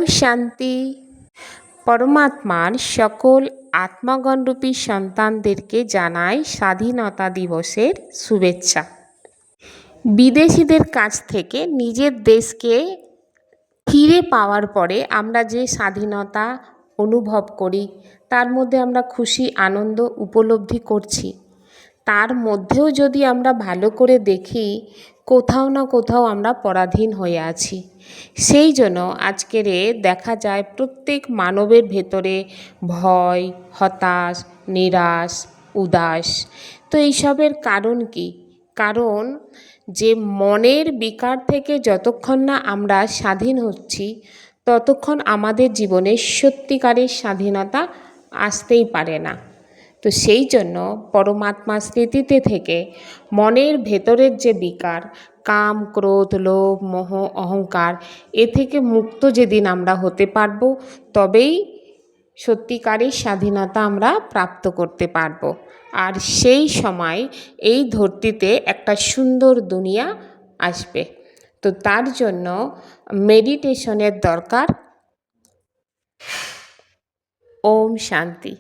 শান্তি। পরমাত্মার সকল আত্মাগণরূপী সন্তানদেরকে জানাই স্বাধীনতা দিবসের শুভেচ্ছা। বিদেশিদের কাছ থেকে নিজের দেশকে ফিরে পাওয়ার পরে আমরা যে স্বাধীনতা অনুভব করি, তার মধ্যে আমরা খুশি আনন্দ উপলব্ধি করছি। তার মধ্যেও যদি আমরা ভালো করে দেখি, কোথাও না কোথাও আমরা পরাধীন হয়ে আছি। সেই জন্য আজকের দেখা যায় প্রত্যেক মানবের ভেতরে ভয়, হতাশ, নিরাশ, উদাস। তো এইসবের কারণ কি? কারণ যে মনের বিকার থেকে যতক্ষণ না আমরা স্বাধীন হচ্ছি, ততক্ষণ আমাদের জীবনে সত্যিকারের স্বাধীনতা আসতেই পারে না। তো সেই জন্য পরমাত্মার স্মৃতিতে থেকে মনের ভেতরের যে বিকার, কাম, ক্রোধ, লোভ, মোহ, অহংকার, এ থেকে মুক্ত যেদিন আমরা হতে পারব, তবেই সত্যিকারের স্বাধীনতা আমরা প্রাপ্ত করতে পারব। আর সেই সময় এই ধরতিতে একটা সুন্দর দুনিয়া আসবে। তো তার জন্য মেডিটেশনের দরকার। ওম শান্তি।